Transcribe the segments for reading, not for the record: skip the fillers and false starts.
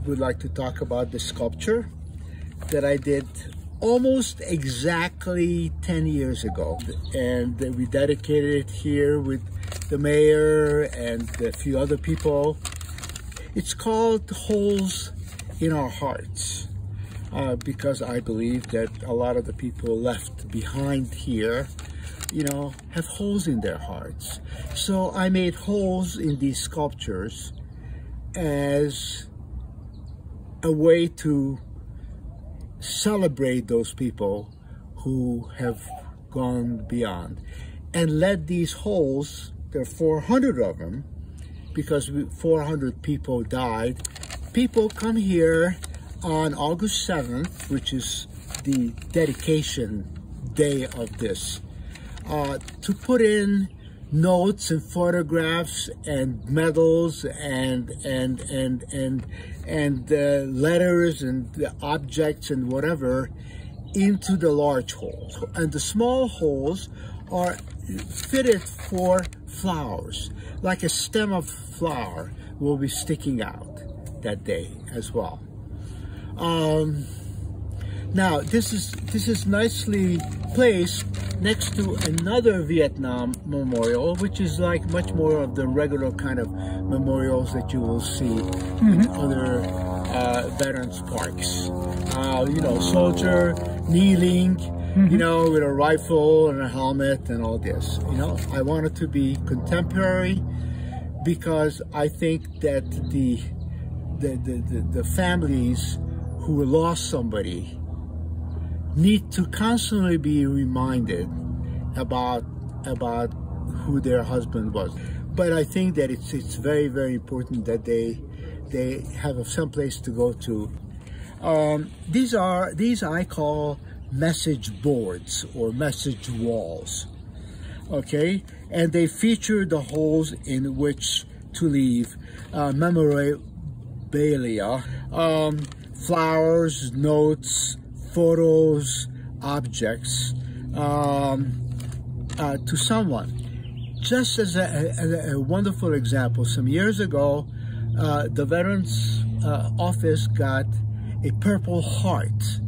would like to talk about the sculpture that I did almost exactly 10 years ago. And we dedicated it here with the mayor and a few other people. It's called Holes in Our Hearts, because I believe that a lot of the people left behind here, you know, have holes in their hearts. So I made holes in these sculptures as a way to celebrate those people who have gone beyond, and let these holes, there are 400 of them, because 400 people died. People come here on August 7th, which is the dedication day of this, to put in notes and photographs and medals and letters and objects and whatever into the large holes. And the small holes are fitted for flowers, like a stem of flower will be sticking out that day as well. Now this is nicely placed next to another Vietnam memorial, which is like much more of the regular kind of memorials that you will see in other veterans parks. You know, soldier kneeling, you know, with a rifle and a helmet and all this. You know, I want it to be contemporary, because I think that the families who lost somebody need to constantly be reminded about who their husband was. But I think that it's very, very important that they have some place to go to. These I call message boards or message walls. Okay, and they feature the holes in which to leave memorabilia, flowers, notes, photos, objects to someone. Just as a wonderful example, some years ago, the Veterans Office got a Purple Heart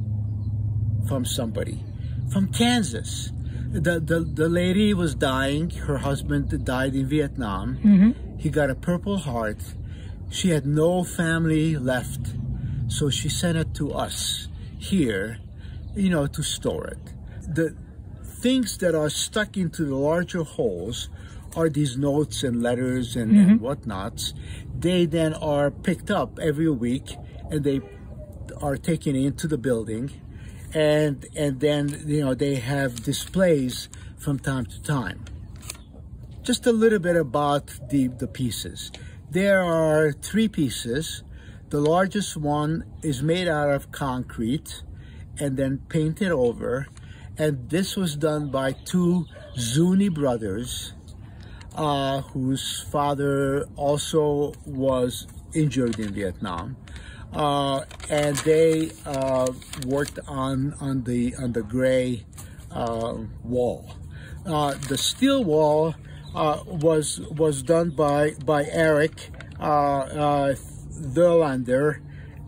from somebody from Kansas. The lady was dying. Her husband died in Vietnam. He got a Purple Heart. She had no family left, so she sent it to us here, you know, to store it. The things that are stuck into the larger holes are these notes and letters and whatnots. They then are picked up every week, and they are taken into the building, and then, you know, they have displays from time to time. Just a little bit about the pieces. There are 3 pieces. The largest one is made out of concrete and then painted over, and this was done by 2 Zuni brothers whose father also was injured in Vietnam, and they worked on the gray wall. The steel wall was done by Eric Verlander,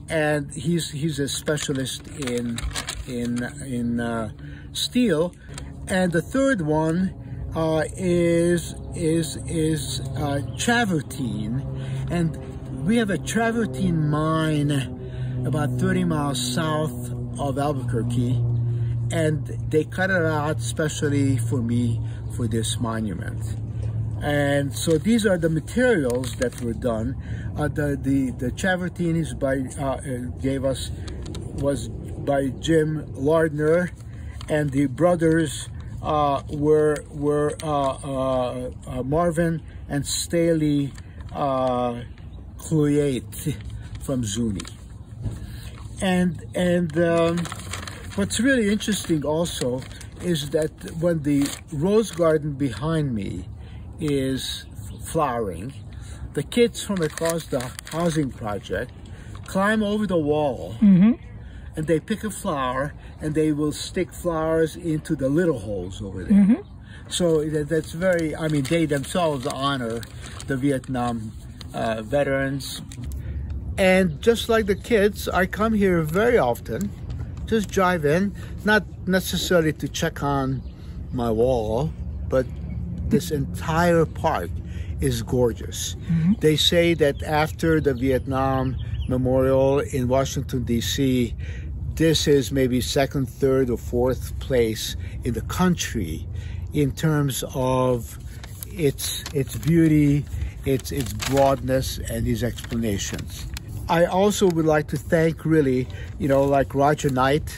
and he's a specialist in steel. And the third one is travertine, and we have a travertine mine about 30 miles south of Albuquerque, and they cut it out specially for me for this monument. And so these are the materials that were done. The travertine is was by Jim Lardner, and the brothers were Marvin and Staley Cloyet from Zuni. And what's really interesting also is that when the rose garden behind me is flowering, the kids from across the housing project climb over the wall, and they pick a flower, and they will stick flowers into the little holes over there. So that's very, I mean, they themselves honor the Vietnam veterans. And just like the kids, I come here very often, just drive in, not necessarily to check on my wall, but this entire park is gorgeous. They say that after the Vietnam Memorial in Washington, D.C., this is maybe second, third, or fourth place in the country in terms of its beauty, its broadness, and its explanations. I also would like to thank really, like Roger Knight,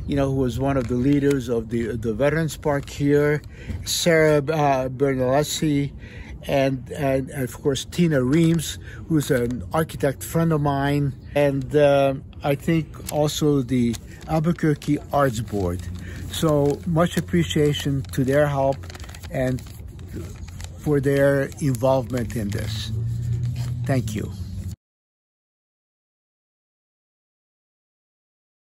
who was one of the leaders of the Veterans Park here, Sarah Bernalessi, and of course Tina Reams, who's an architect friend of mine, and I think also the Albuquerque Arts Board. So much appreciation to their help and for their involvement in this. Thank you.